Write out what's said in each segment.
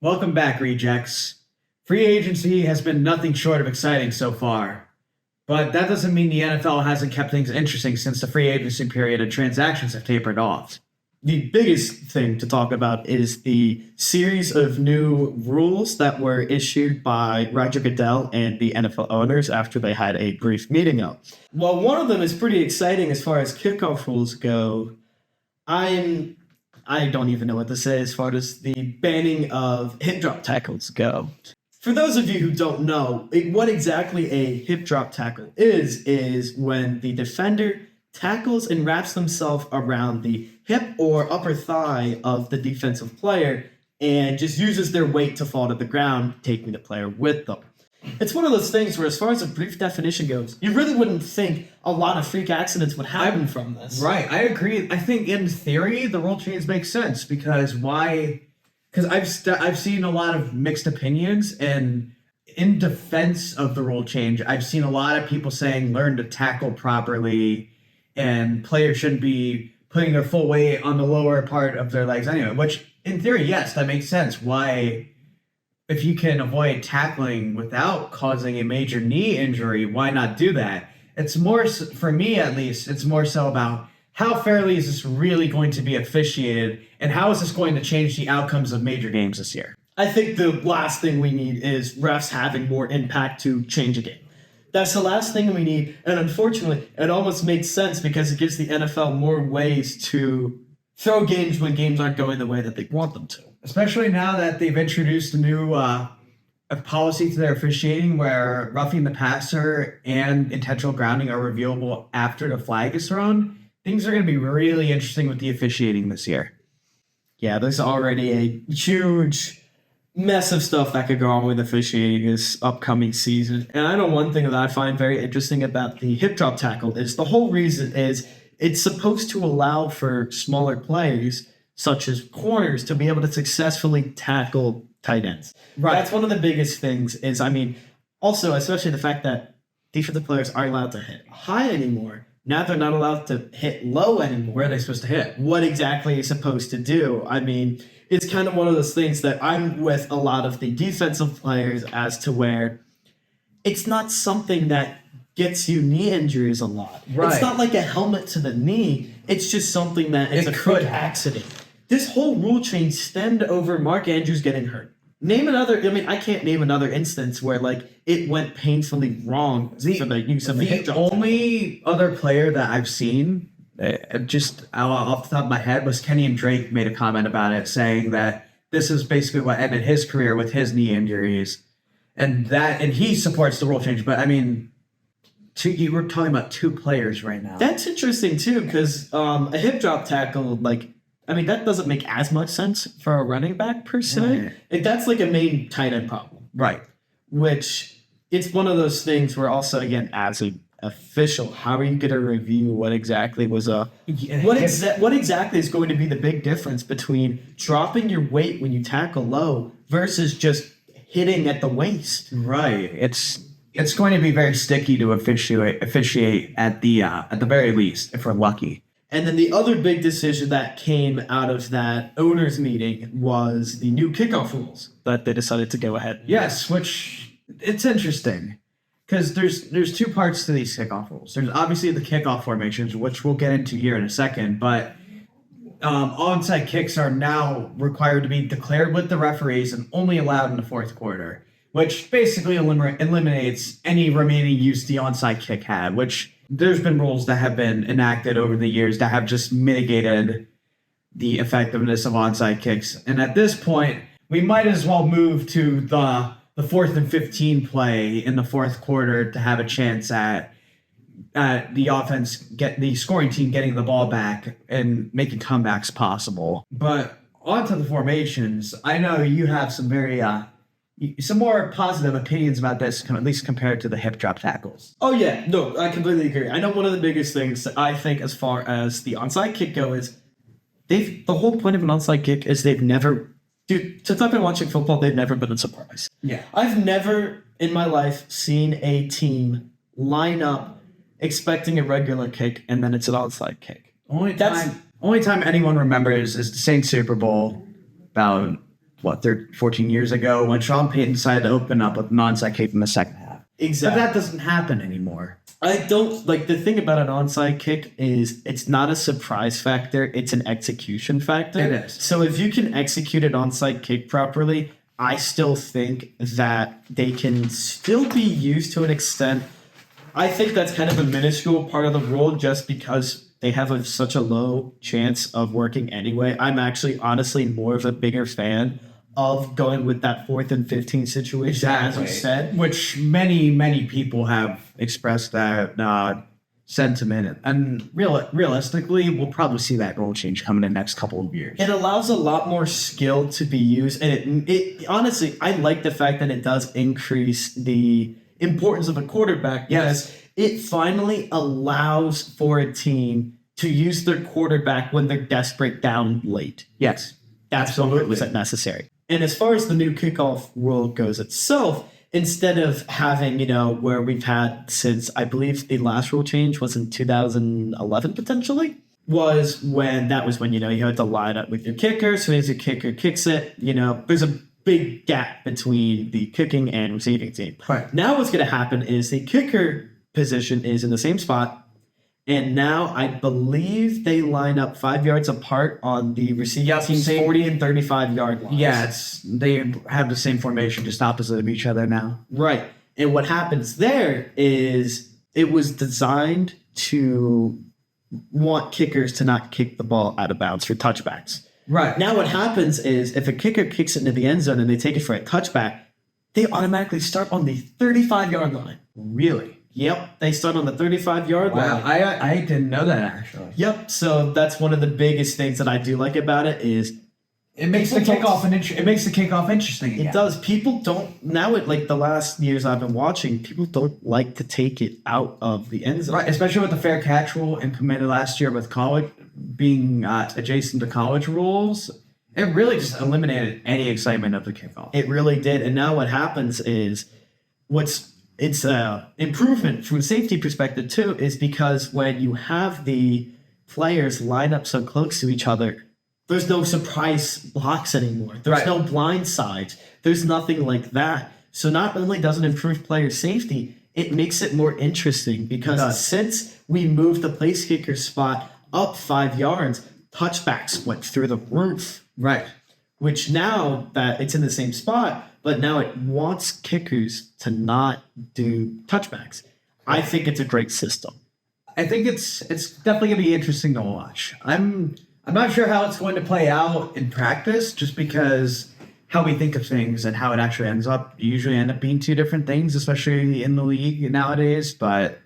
Welcome back, Rejects. Free agency has been nothing short of exciting so far. But that doesn't mean the NFL hasn't kept things interesting since the free agency period and transactions have tapered off. The biggest thing to talk about is the series of new rules that were issued by Roger Goodell and the NFL owners after they had a brief meeting up. Well, one of them is pretty exciting as far as kickoff rules go. I don't even know what to say as far as the banning of hip drop tackles go. For those of you who don't know, what exactly a hip drop tackle is when the defender tackles and wraps themselves around the hip or upper thigh of the defensive player and just uses their weight to fall to the ground, taking the player with them. It's one of those things where, as far as a brief definition goes, you really wouldn't think a lot of freak accidents would happen from this. Right, I agree. I think in theory, the rule change makes sense because why? Because I've seen a lot of mixed opinions, and in defense of the rule change, I've seen a lot of people saying learn to tackle properly, and players shouldn't be putting their full weight on the lower part of their legs anyway. Which, in theory, yes, that makes sense. Why? If you can avoid tackling without causing a major knee injury, why not do that? It's more, for me at least, it's more so about how fairly is this really going to be officiated and how is this going to change the outcomes of major games this year? I think the last thing we need is refs having more impact to change a game. That's the last thing we need, and unfortunately, it almost makes sense because it gives the NFL more ways to throw games when games aren't going the way that they want them to. Especially now that they've introduced a new a policy to their officiating where roughing the passer and intentional grounding are reviewable after the flag is thrown. Things are going to be really interesting with the officiating this year. Yeah, there's already a huge mess of stuff that could go on with officiating this upcoming season. And I know one thing that I find very interesting about the hip drop tackle is the whole reason is it's supposed to allow for smaller players such as corners, to be able to successfully tackle tight ends. Right. That's one of the biggest things is, also, especially the fact that defensive players aren't allowed to hit high anymore. Now they're not allowed to hit low anymore. Where are they supposed to hit? What exactly are you supposed to do? It's kind of one of those things that I'm with a lot of the defensive players as to where it's not something that gets you knee injuries a lot. Right. It's not like a helmet to the knee. It's just something that it's a freak accident. This whole rule change stemmed over Mark Andrews getting hurt. Name another. I can't name another instance where it went painfully wrong for the use of the hip drop. The only other player that I've seen, just off the top of my head, was Kenny and Drake made a comment about it, saying that this is basically what ended his career with his knee injuries, and he supports the rule change. But you were talking about two players right now. That's interesting too, because a hip drop tackle, that doesn't make as much sense for a running back per se. Right. That's like a main tight end problem. Right. Which it's one of those things where also, again, as an official, how are you going to review what exactly was what exactly is going to be the big difference between dropping your weight when you tackle low versus just hitting at the waist? Right. It's going to be very sticky to officiate at the very least, if we're lucky. And then the other big decision that came out of that owners meeting was the new kickoff rules that they decided to go ahead. Yes, which it's interesting because there's two parts to these kickoff rules. There's obviously the kickoff formations, which we'll get into here in a second, but onside kicks are now required to be declared with the referees and only allowed in the fourth quarter, which basically eliminates any remaining use the onside kick had, which there's been rules that have been enacted over the years that have just mitigated the effectiveness of onside kicks. And at this point, we might as well move to the 4th and 15 play in the fourth quarter to have a chance at the offense, get the scoring team getting the ball back and making comebacks possible. But onto the formations, I know you have some very some more positive opinions about this, at least compared to the hip drop tackles. Oh yeah, no, I completely agree. I know one of the biggest things that I think as far as the onside kick go is the whole point of an onside kick is since I've been watching football, they've never been a surprise. Yeah. I've never in my life seen a team line up expecting a regular kick and then it's an onside kick. Only time anyone remembers is the Saints Super Bowl about 14 years ago when Sean Payton decided to open up with an onside kick in the second half. Exactly. But that doesn't happen anymore. I don't like the thing about an onside kick is it's not a surprise factor, it's an execution factor. It is. So if you can execute an onside kick properly, I still think that they can still be used to an extent. I think that's kind of a minuscule part of the rule just because they have such a low chance of working anyway. I'm actually honestly more of a bigger fan of going with that 4th and 15 situation, as you said. Which many people have expressed that sentiment. And realistically, we'll probably see that rule change coming in the next couple of years. It allows a lot more skill to be used. And it honestly, I like the fact that it does increase the importance of a quarterback. Because it finally allows for a team to use their quarterback when they're desperate down late. Yes. That's 100% necessary. And as far as the new kickoff rule goes itself, instead of having, where we've had since, I believe the last rule change was in 2011 potentially, was when you had to line up with your kicker. So as your kicker kicks it, there's a big gap between the kicking and receiving team. Right. Now what's going to happen is the kicker position is in the same spot. And now I believe they line up 5 yards apart on the receiving team's 40 and 35 yard lines. Yeah, they have the same formation, just opposite of each other now. Right. And what happens there is it was designed to want kickers to not kick the ball out of bounds for touchbacks. Right. Now what happens is if a kicker kicks it into the end zone and they take it for a touchback, they automatically start on the 35-yard line. Really? Yep, they start on the 35-yard line. Wow, I didn't know that actually. Yep, so that's one of the biggest things that I do like about it is it makes the kickoff interesting again. It does. People don't now. Like the last years I've been watching, people don't like to take it out of the end zone, right? Especially with the fair catch rule implemented last year with college being adjacent to college rules. It really just eliminated any excitement of the kickoff. It really did. And now what happens is it's improvement from a safety perspective too, is because when you have the players line up so close to each other, there's no surprise blocks anymore. There's no blind sides. There's nothing like that. So not only does it improve player safety, it makes it more interesting because since we moved the place kicker spot up 5 yards, touchbacks went through the roof. Right. Which now that it's in the same spot, but now it wants kickers to not do touchbacks. I think it's a great system. I think it's definitely going to be interesting to watch. I'm not sure how it's going to play out in practice, just because how we think of things and how it actually ends up usually end up being two different things, especially in the league nowadays. But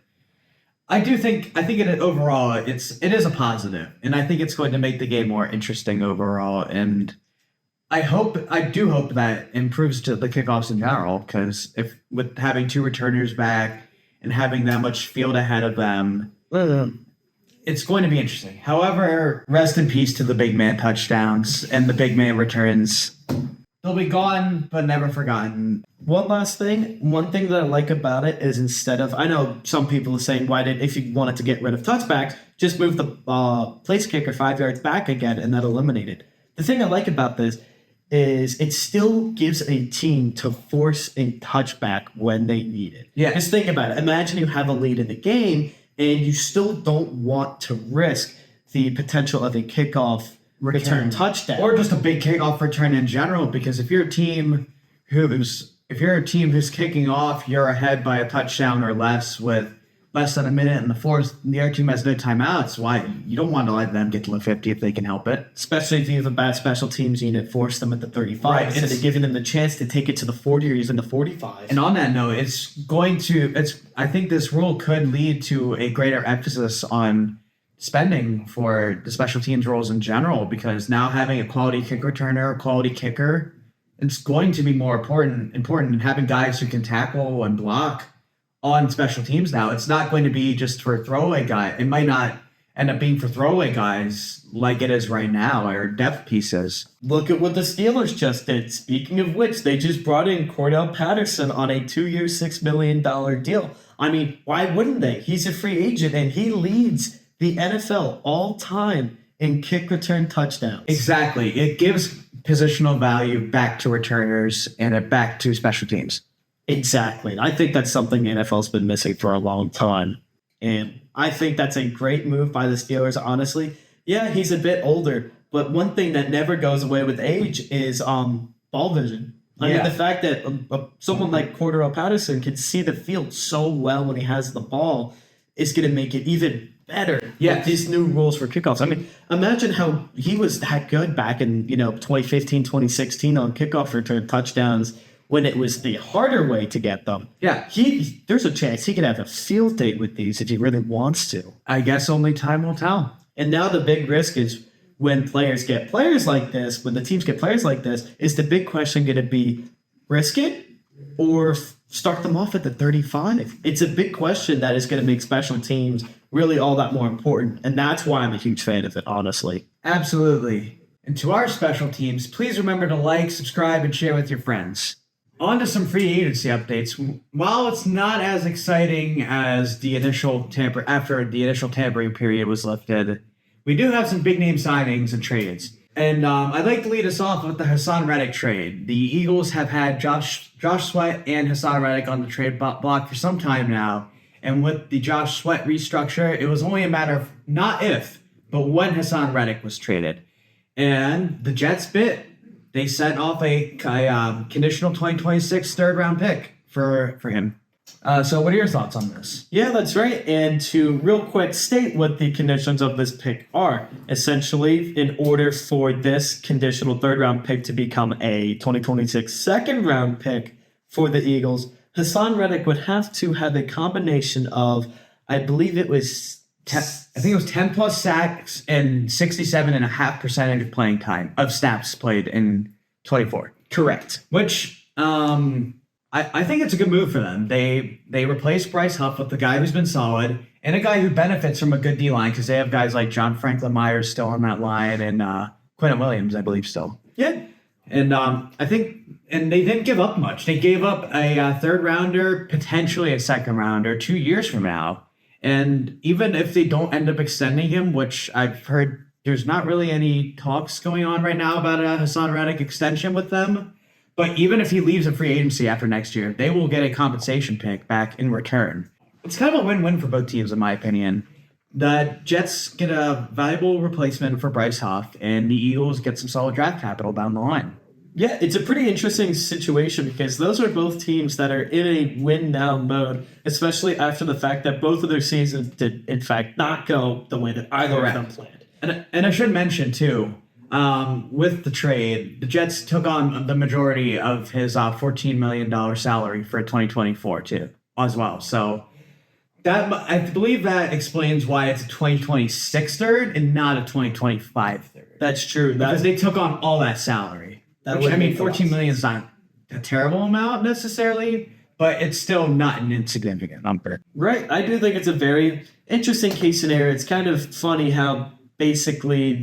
I think it overall it is a positive, and I think it's going to make the game more interesting overall. And I do hope that improves to the kickoffs in general, because if with having two returners back and having that much field ahead of them, it's going to be interesting. However, rest in peace to the big man touchdowns and the big man returns. They'll be gone, but never forgotten. One thing that I like about it is instead of, I know some people are saying, if you wanted to get rid of touchbacks, just move the place kicker 5 yards back again and that eliminated. The thing I like about this is it still gives a team to force a touchback when they need it. Yeah. Just think about it. Imagine you have a lead in the game and you still don't want to risk the potential of a kickoff return touchdown. Or just a big kickoff return in general, because if you're a team who's kicking off, you're ahead by a touchdown or less with less than a minute in the fourth, the other team has no timeouts. Why? You don't want to let them get to the 50 if they can help it. Especially if you have a bad special teams unit, force them at the 35 right, instead of giving them the chance to take it to the 40 or even the 45. And on that note, I think this rule could lead to a greater emphasis on spending for the special teams roles in general, because now having a quality kick returner, a quality kicker, it's going to be more important in having guys who can tackle and block on special teams now. It's not going to be just for throwaway guys. It might not end up being for throwaway guys like it is right now, or depth pieces. Look at what the Steelers just did. Speaking of which, they just brought in Cordarrelle Patterson on a 2-year, $6 million deal. I mean, why wouldn't they? He's a free agent, and he leads the NFL all time in kick return touchdowns. Exactly. It gives positional value back to returners and it back to special teams. Exactly. I think that's something the NFL's been missing for a long time. And I think that's a great move by the Steelers, honestly. Yeah, he's a bit older, but one thing that never goes away with age is ball vision. I mean, the fact that someone like Cordarrelle Patterson can see the field so well when he has the ball is going to make it even better. With these new rules for kickoffs. I mean, imagine how he was that good back in 2015, 2016 on kickoff return touchdowns when it was the harder way to get them. Yeah. There's a chance he could have a field day with these if he really wants to. I guess only time will tell. And now the big risk is when players get players like this, when the teams get players like this, is the big question going to be risk it or start them off at the 35? It's a big question that is going to make special teams really all that more important. And that's why I'm a huge fan of it, honestly. Absolutely. And to our special teams, please remember to like, subscribe, and share with your friends. On to some free agency updates. While it's not as exciting as the initial after the initial tampering period was lifted, we do have some big name signings and trades. And I'd like to lead us off with the Hassan Reddick trade. The Eagles have had Josh Sweat and Hassan Reddick on the trade block for some time now. And with the Josh Sweat restructure, it was only a matter of not if, but when Hassan Reddick was traded. And the Jets bit. They sent off a conditional 2026 third-round pick for him. So what are your thoughts on this? Yeah, that's right. And to real quick state what the conditions of this pick are. Essentially, in order for this conditional third-round pick to become a 2026 second-round pick for the Eagles, Hassan Reddick would have to have a combination of, I believe it was 10 plus sacks and 67.5% of playing time of snaps played in 24. Correct. Which I think it's a good move for them. They replaced Bryce Huff with the guy who's been solid and a guy who benefits from a good D line because they have guys like John Franklin Myers still on that line and Quentin Williams, I believe, still. Yeah. And I think, and they didn't give up much. They gave up a third rounder, potentially a second rounder 2 years from now. And even if they don't end up extending him, which I've heard there's not really any talks going on right now about a Hassan Reddick extension with them. But even if he leaves a free agency after next year, they will get a compensation pick back in return. It's kind of a win-win for both teams, in my opinion. The Jets get a valuable replacement for Bryce Huff, and the Eagles get some solid draft capital down the line. Yeah, it's a pretty interesting situation because those are both teams that are in a win-now mode, especially after the fact that both of their seasons did, in fact, not go the way that either of them planned. And I should mention, too, with the trade, the Jets took on the majority of his $14 million salary for 2024, too, as well. So that I believe that explains why it's a 2026 third and not a 2025 third. That's true. Because they took on all that salary. $14 million is not a terrible amount necessarily, but it's still not an insignificant number. Right. I do think it's a very interesting case scenario. It's kind of funny how basically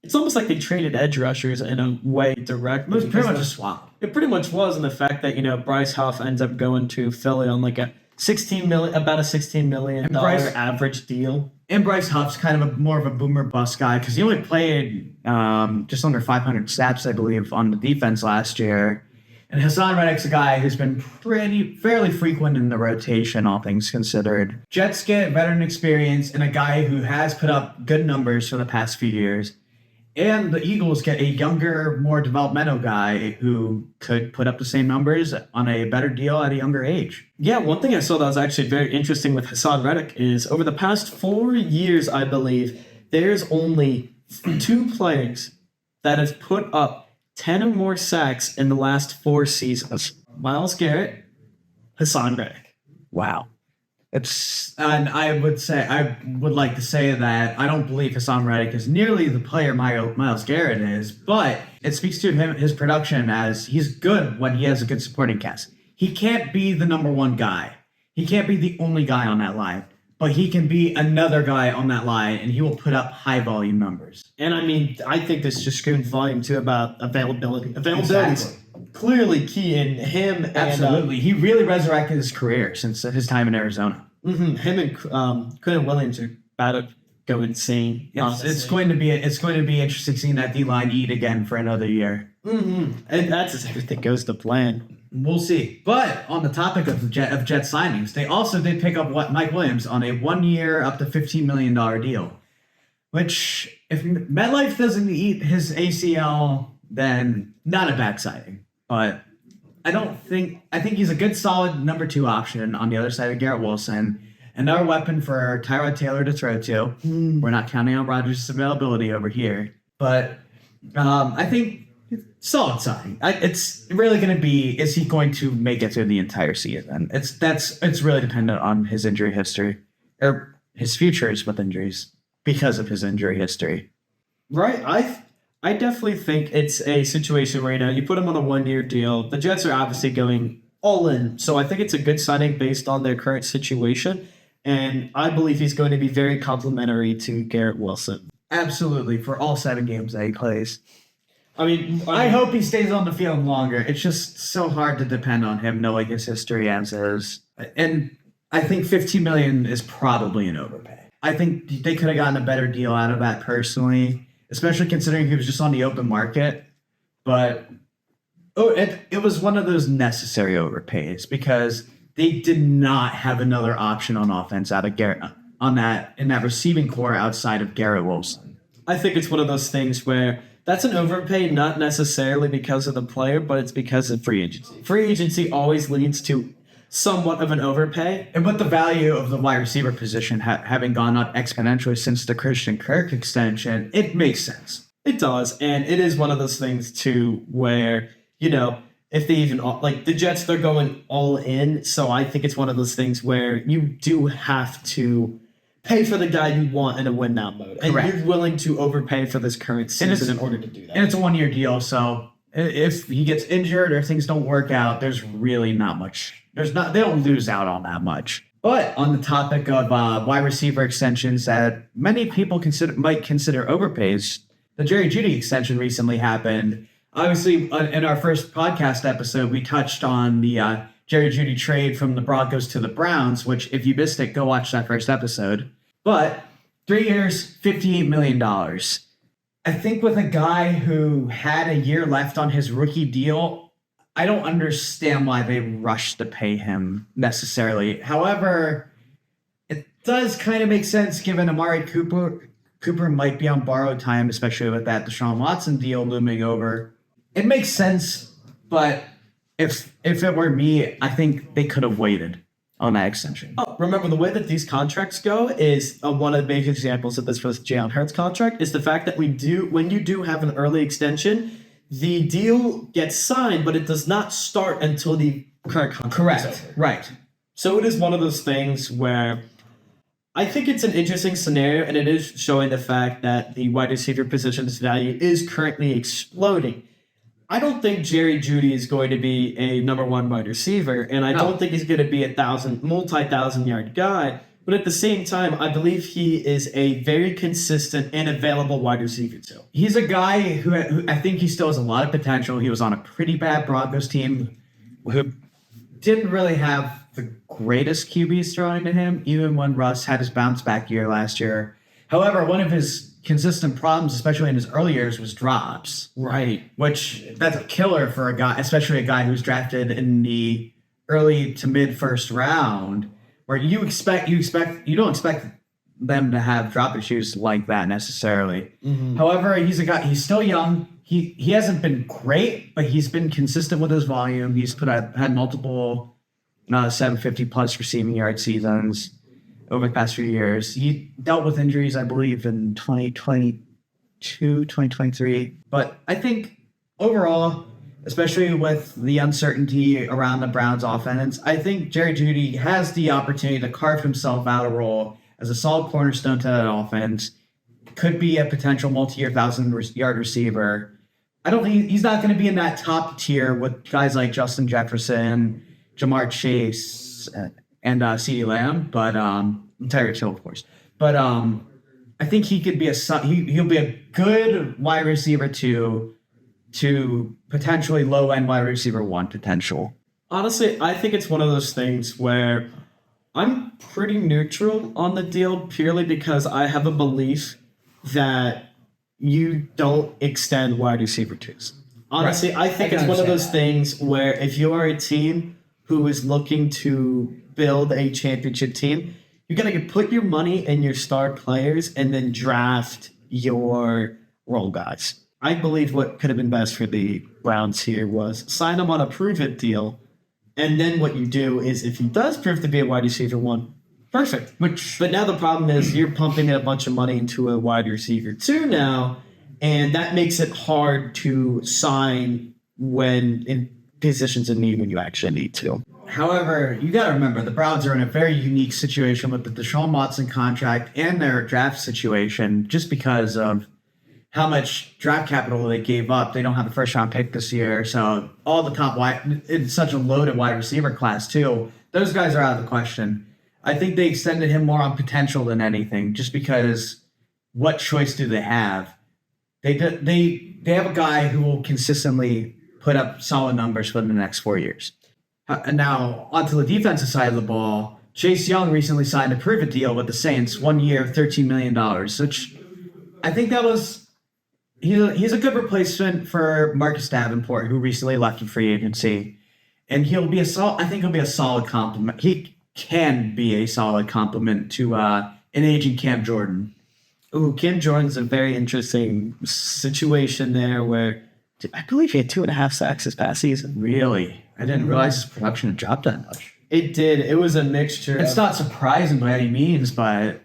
it's almost like they traded edge rushers in a way directly. It was pretty much a swap. It pretty much was, in the fact that, Bryce Huff ends up going to Philly on like about a $16 million average deal. And Bryce Huff's kind of more of a boomer bust guy because he only played just under 500 snaps, I believe, on the defense last year. And Hassan Reddick's a guy who's been fairly frequent in the rotation, all things considered. Jets get veteran experience and a guy who has put up good numbers for the past few years. And the Eagles get a younger, more developmental guy who could put up the same numbers on a better deal at a younger age. Yeah, one thing I saw that was actually very interesting with Hassan Reddick is over the past 4 years, I believe, there's only 2 players that have put up 10 or more sacks in the last 4 seasons. Myles Garrett, Hassan Reddick. Wow. And I would like to say that I don't believe Hassan Reddick is nearly the player Myles Garrett is, but it speaks to his production as he's good when he has a good supporting cast. He can't be the number one guy. He can't be the only guy on that line, but he can be another guy on that line, and he will put up high volume numbers. And I mean, I think this just screams volume too about availability. Exactly. Is clearly key in him. Absolutely. He really resurrected his career since his time in Arizona. Him and Quentin Williams are about go insane. It's going to be interesting seeing that D-line eat again for another year. And that's if everything goes to plan. We'll see. But on the topic of Jet signings, they also did pick up Mike Williams on a 1 year, up to $15 million deal. Which, if MetLife doesn't eat his ACL, then not a bad signing. But I think he's a good, solid number 2 option on the other side of Garrett Wilson. Another weapon for Tyrod Taylor to throw to. We're not counting on Rodgers' availability over here. But I think solid signing. It's really going to be, is he going to make it through the entire season? It's really dependent on his injury history, or his futures with injuries because of his injury history. Right. I definitely think it's a situation where, you put him on a 1 year deal. The Jets are obviously going all in. So I think it's a good signing based on their current situation. And I believe he's going to be very complimentary to Garrett Wilson. Absolutely, for all 7 games that he plays. I hope he stays on the field longer. It's just so hard to depend on him knowing his history as is. And I think $15 million is probably an overpay. I think they could have gotten a better deal out of that personally, especially considering he was just on the open market. But it was one of those necessary overpays because they did not have another option on offense out of Garrett in that receiving core outside of Garrett Wilson. I think it's one of those things where that's an overpay, not necessarily because of the player, but it's because of free agency. Free agency always leads to somewhat of an overpay. And with the value of the wide receiver position having gone up exponentially since the Christian Kirk extension, it makes sense. It does, and it is one of those things too where, if they even, the Jets, they're going all in, so I think it's one of those things where you do have to pay for the guy you want in a win-now mode. And Correct. you're willing to overpay for this current season in order to do that. And it's a 1 year deal, so if he gets injured or things don't work out, there's really not much. They don't lose out on that much. But on the topic of wide receiver extensions that many people might consider overpays, the Jerry Jeudy extension recently happened. Obviously, in our first podcast episode, we touched on the Jerry Jeudy trade from the Broncos to the Browns, which if you missed it, go watch that first episode. But 3 years, $58 million. I think with a guy who had a year left on his rookie deal, I don't understand why they rushed to pay him necessarily. However, it does kind of make sense given Amari Cooper might be on borrowed time, especially with that Deshaun Watson deal looming over. It makes sense, but if it were me, I think they could have waited on that extension. Oh, remember, the way that these contracts go is one of the big examples of this for the Jalen Hurts contract is the fact that when you do have an early extension, the deal gets signed, but it does not start until the current contract is over. Right. So it is one of those things where I think it's an interesting scenario, and it is showing the fact that the wide receiver position's value is currently exploding. I don't think Jerry Jeudy is going to be a number 1 wide receiver, and I don't think he's going to be a multi-thousand-yard guy. But at the same time, I believe he is a very consistent and available wide receiver too. He's a guy who I think he still has a lot of potential. He was on a pretty bad Broncos team who didn't really have the greatest QBs throwing to him, even when Russ had his bounce back year last year. However, one of his consistent problems, especially in his early years, was drops. Right. Which that's a killer for a guy, especially a guy who's drafted in the early to mid first round, where you don't expect them to have drop issues like that necessarily. Mm-hmm. However, he's a guy. He's still young. He hasn't been great, but he's been consistent with his volume. He's had multiple 750 plus receiving yard seasons over the past few years. He dealt with injuries, I believe, in 2022, 2023. But I think overall, especially with the uncertainty around the Browns offense, I think Jerry Jeudy has the opportunity to carve himself out a role as a solid cornerstone to that offense. Could be a potential multi-year 1,000-yard receiver. I don't think he's not going to be in that top tier with guys like Justin Jefferson, Jamar Chase, and CeeDee Lamb, but Tyreek Hill, of course. But I think he could be he'll be a good wide receiver to potentially low end wide receiver 1 potential. Honestly, I think it's one of those things where I'm pretty neutral on the deal purely because I have a belief that you don't extend wide receiver twos. Honestly, Right. I think I it's can one of those understand things where if you are a team who is looking to build a championship team, you gotta put your money in your star players and then draft your role guys. I believe what could have been best for the Browns here was sign them on a prove it deal, and then what you do is if he does prove to be a wide receiver one, perfect. But now the problem is you're pumping a bunch of money into a wide receiver two now, and that makes it hard to sign when in positions of need when you actually need to. However, you got to remember the Browns are in a very unique situation with the Deshaun Watson contract and their draft situation just because of how much draft capital they gave up. They don't have a first round pick this year. So all the top wide, it's such a loaded wide receiver class too. Those guys are out of the question. I think they extended him more on potential than anything just because what choice do they have? They have a guy who will consistently put up solid numbers for the next 4 years. And now, onto the defensive side of the ball, Chase Young recently signed a prove-it deal with the Saints, 1 year, $13 million, which I think that was he's a good replacement for Marcus Davenport, who recently left in free agency. And I think he'll be a solid compliment. He can be a solid compliment to an aging Cam Jordan. Ooh, Kim Jordan's a very interesting situation there where I believe he had 2.5 sacks this past season. Really? I didn't realize his production had dropped that much. It did. It was a mixture. It's not surprising by any means, but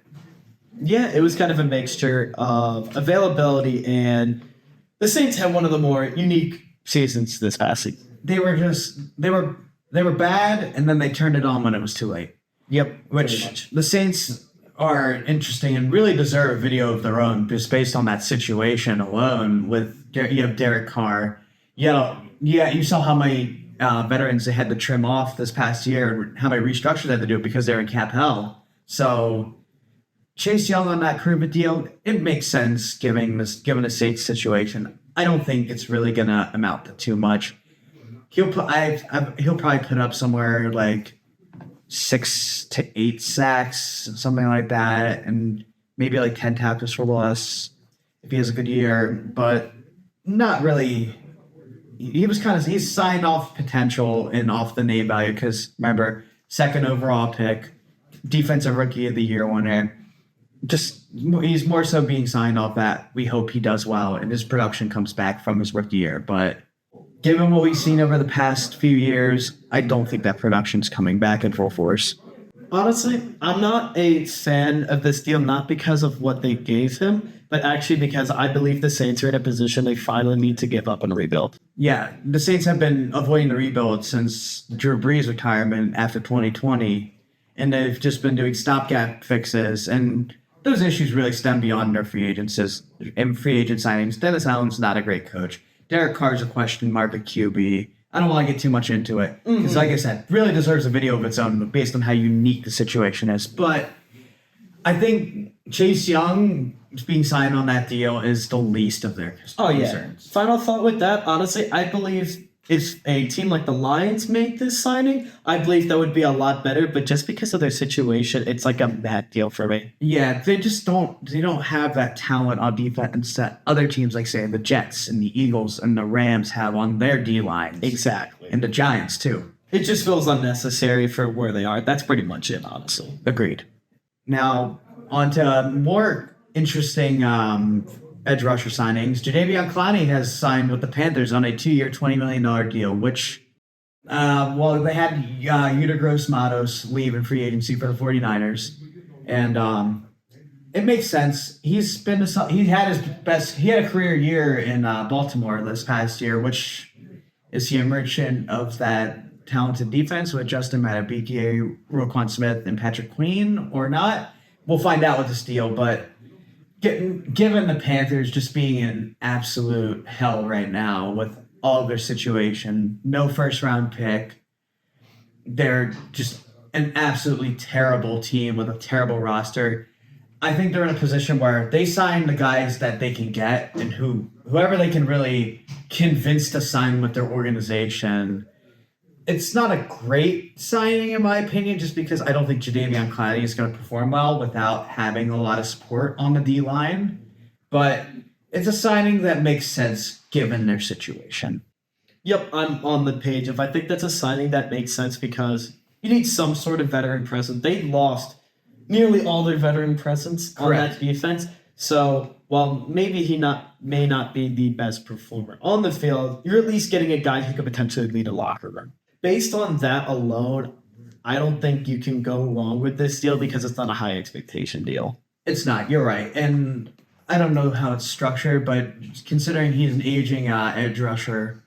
yeah, it was kind of a mixture of availability, and the Saints had one of the more unique seasons this past season. they were bad, and then they turned it on when it was too late. Yep, Which the Saints are interesting and really deserve a video of their own just based on that situation alone. With you have Derek Carr, you saw how many veterans they had to trim off this past year, and how many restructures they had to do because they're in cap hell. So Chase Young on that prove-it deal, it makes sense given the Saints situation. I don't think it's really gonna amount to too much. He'll probably put up somewhere like 6 to 8 sacks, something like that, and maybe like 10 tackles for loss if he has a good year, but not really. He's signed off potential and off the name value because remember, second overall pick, defensive rookie of the year winner. He's more so being signed off that we hope he does well and his production comes back from his rookie year. But given what we've seen over the past few years, I don't think that production's coming back in full force. Honestly, I'm not a fan of this deal, not because of what they gave him, but actually because I believe the Saints are in a position they finally need to give up and rebuild. Yeah, the Saints have been avoiding the rebuild since Drew Brees' retirement after 2020, and they've just been doing stopgap fixes, and those issues really stem beyond their free agent signings. Dennis Allen's not a great coach. Derek Carr's a question mark at QB. I don't want to get too much into it because, like I said, really deserves a video of its own based on how unique the situation is. But I think Chase Young being signed on that deal is the least of their concerns. Final thought with that, honestly, I believe if a team like the Lions make this signing, I believe that would be a lot better. But just because of their situation, it's like a bad deal for me. Yeah, they don't have that talent on defense that other teams like, say, the Jets and the Eagles and the Rams have on their D-lines. Exactly. And the Giants, too. It just feels unnecessary for where they are. That's pretty much it, honestly. Agreed. Now, on to more interesting edge rusher signings. Jadeveon Clowney has signed with the Panthers on a 2-year, $20 million deal, which, they had Yuta Gross-Matos leave in free agency for the 49ers. And it makes sense. He had a career year in Baltimore this past year, which is he a merchant of that talented defense with Justin Madubuike, Roquan Smith, and Patrick Queen or not? We'll find out with this deal, but given the Panthers just being in absolute hell right now with all of their situation, no first-round pick, they're just an absolutely terrible team with a terrible roster. I think they're in a position where they sign the guys that they can get and whoever they can really convince to sign with their organization, it's not a great signing in my opinion, just because I don't think Jadeveon Clowney is going to perform well without having a lot of support on the D line. But it's a signing that makes sense given their situation. Yep, I'm on the page. If I think that's a signing that makes sense because you need some sort of veteran presence. They lost nearly all their veteran presence on that defense. So while maybe may not be the best performer on the field, you're at least getting a guy who could potentially lead a locker room. Based on that alone, I don't think you can go wrong with this deal because it's not a high expectation deal. It's not. You're right. And I don't know how it's structured, but considering he's an aging edge rusher,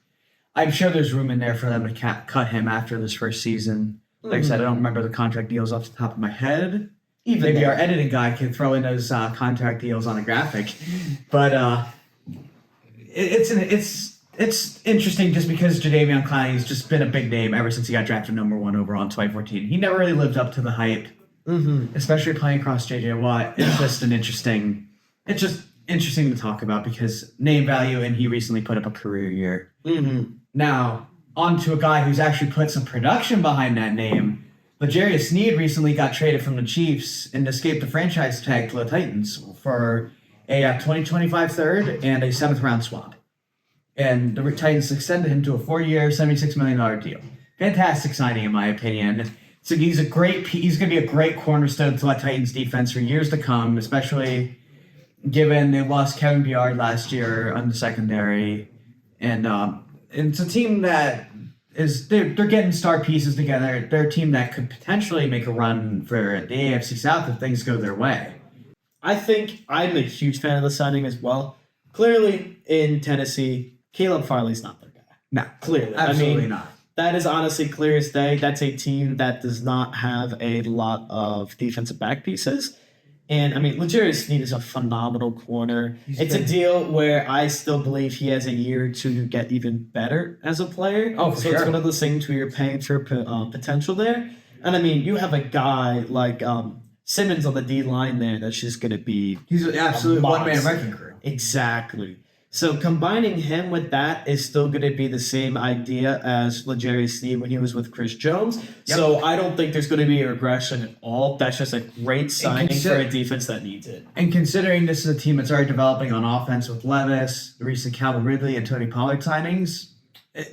I'm sure there's room in there for them to cut him after this first season. Like I said, I don't remember the contract deals off the top of my head. Maybe our editing guy can throw in those contract deals on a graphic. But it's interesting just because Jadeveon Clowney has just been a big name ever since he got drafted number 1 overall in 2014. He never really lived up to the hype, especially playing across J.J. Watt. It's just interesting to talk about because name value, and he recently put up a career year. Now, on to a guy who's actually put some production behind that name. L'Jarius Sneed recently got traded from the Chiefs and escaped the franchise tag to the Titans for a 2025 third and a 7th round swap. And the Titans extended him to a 4-year, $76 million deal. Fantastic signing, in my opinion. So he's going to be a great cornerstone to the Titans defense for years to come, especially given they lost Kevin Byard last year on the secondary. And it's a team that they're getting star pieces together. They're a team that could potentially make a run for the AFC South if things go their way. I think I'm a huge fan of the signing as well. Clearly, in Tennessee, Caleb Farley's not their guy. No, clearly. Absolutely not. That is honestly clear as day. That's a team that does not have a lot of defensive back pieces. And, L'Jarius Sneed is a phenomenal corner. It's a deal where I still believe he has a year to get even better as a player. Oh, for sure. It's one of those things where you're paying for potential there. And, you have a guy like Simmons on the D-line there that's just going to be... He's an absolute one-man wrecking crew. Exactly. So combining him with that is still going to be the same idea as L'Jarius Sneed when he was with Chris Jones. Yep. So I don't think there's going to be a regression at all. That's just a great signing for a defense that needs it. And considering this is a team that's already developing on offense with Levis, the recent Calvin Ridley, and Tony Pollard signings,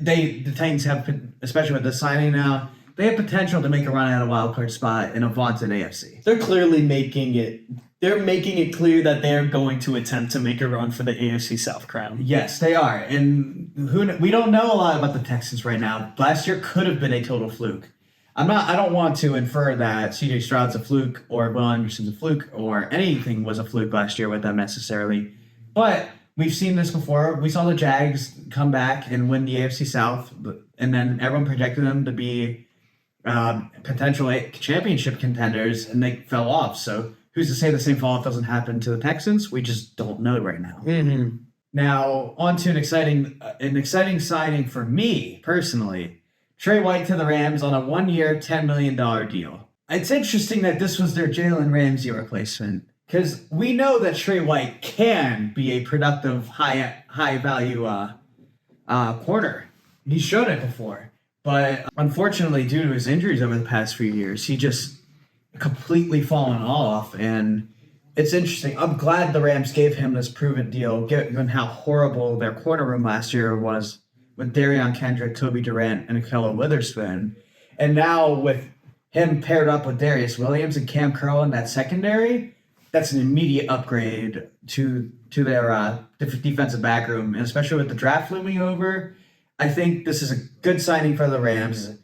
the Titans have, especially with the signing now, they have potential to make a run at a wild card spot in a vaunted AFC. They're clearly making it. They're making it clear that they're going to attempt to make a run for the AFC South crown. Yes, they are. And we don't know a lot about the Texans right now. Last year could have been a total fluke. I don't want to infer that CJ Stroud's a fluke or Will Anderson's a fluke or anything was a fluke last year with them necessarily. But we've seen this before. We saw the Jags come back and win the AFC South, and then everyone projected them to be potential championship contenders, and they fell off. So who's to say the same fall-off doesn't happen to the Texans? We just don't know right now. Now, on to an exciting signing for me, personally. Trey White to the Rams on a 1-year, $10 million deal. It's interesting that this was their Jalen Ramsey replacement, because we know that Trey White can be a productive, high-value corner. He's shown it before. But unfortunately, due to his injuries over the past few years, he just completely fallen off, and it's interesting. I'm glad the Rams gave him this proven deal, given how horrible their corner room last year was with Darion Kendrick, Toby Durant, and Ahkello Witherspoon. And now with him paired up with Darius Williams and Cam Curl in that secondary, that's an immediate upgrade to their defensive back room, and especially with the draft looming over, I think this is a good signing for the Rams,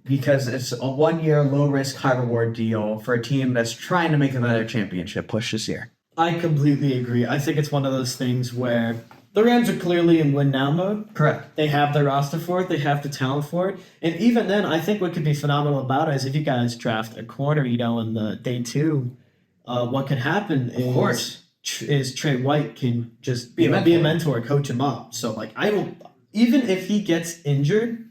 because it's a 1-year, low-risk, high-reward deal for a team that's trying to make another championship push this year. I completely agree. I think it's one of those things where the Rams are clearly in win-now mode. Correct. They have the roster for it. They have the talent for it. And even then, I think what could be phenomenal about it is if you guys draft a corner, in the day 2, what could happen is Trey White can just be a mentor, coach him up. So, even if he gets injured,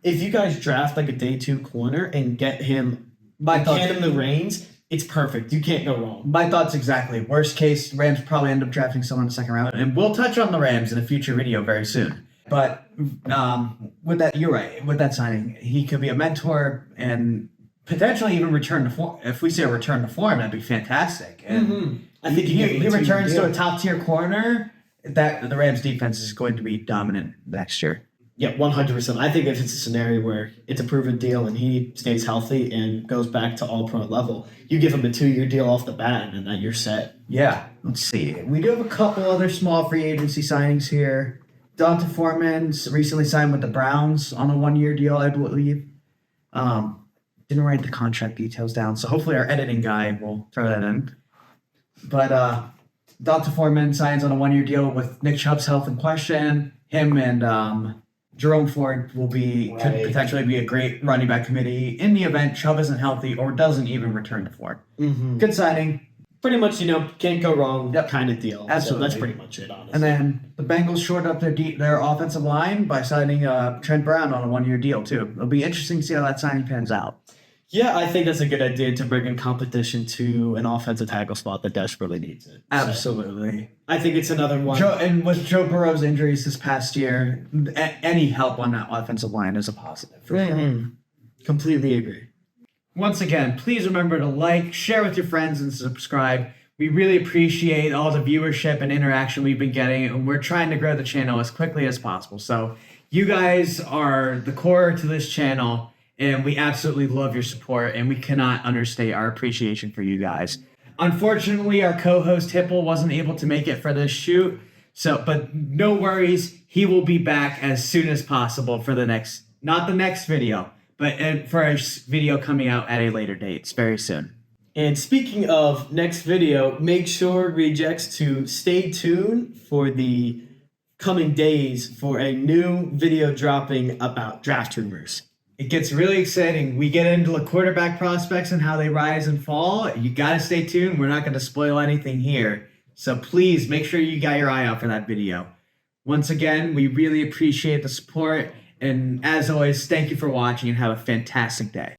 if you guys draft a day 2 corner and get him, hand him the reins, it's perfect. You can't go wrong. My thoughts exactly. Worst case, Rams probably end up drafting someone in the second round, and we'll touch on the Rams in a future video very soon. But with that, you're right. With that signing, he could be a mentor and potentially even return to form. If we see a return to form, that'd be fantastic. And I think he returns to a top tier corner. That the Rams defense is going to be dominant next year. Yeah, 100%. I think if it's a scenario where it's a proven deal and he stays healthy and goes back to all pro level, you give him a 2-year deal off the bat and then you're set. Yeah. Let's see. We do have a couple other small free agency signings here. Donta Foreman's recently signed with the Browns on a 1-year deal, I believe. Didn't write the contract details down, so hopefully our editing guy will throw that in. But Donta Foreman signs on a 1-year deal with Nick Chubb's health in question. Him and Jerome Ford could potentially be a great running back committee in the event Chubb isn't healthy or doesn't even return to Ford. Good signing. Pretty much, can't go wrong kind of deal. Absolutely. So that's pretty much it, honestly. And then the Bengals shored up their offensive line by signing Trent Brown on a 1-year deal, too. It'll be interesting to see how that signing pans out. Yeah, I think that's a good idea to bring in competition to an offensive tackle spot that desperately needs it. Absolutely. So I think it's another one. And with Joe Burrow's injuries this past year, any help on that offensive line is a positive. For sure. Completely agree. Once again, please remember to like, share with your friends, and subscribe. We really appreciate all the viewership and interaction we've been getting, and we're trying to grow the channel as quickly as possible. So you guys are the core to this channel, and we absolutely love your support, and we cannot understate our appreciation for you guys. Unfortunately, our co-host Hipple wasn't able to make it for this shoot, but no worries. He will be back as soon as possible for not the next video, but for a video coming out at a later date. It's very soon. And speaking of next video, make sure, Rejects, to stay tuned for the coming days for a new video dropping about draft rumors. It gets really exciting. We get into the quarterback prospects and how they rise and fall. You got to stay tuned. We're not going to spoil anything here. So please make sure you got your eye out for that video. Once again, we really appreciate the support. And as always, thank you for watching and have a fantastic day.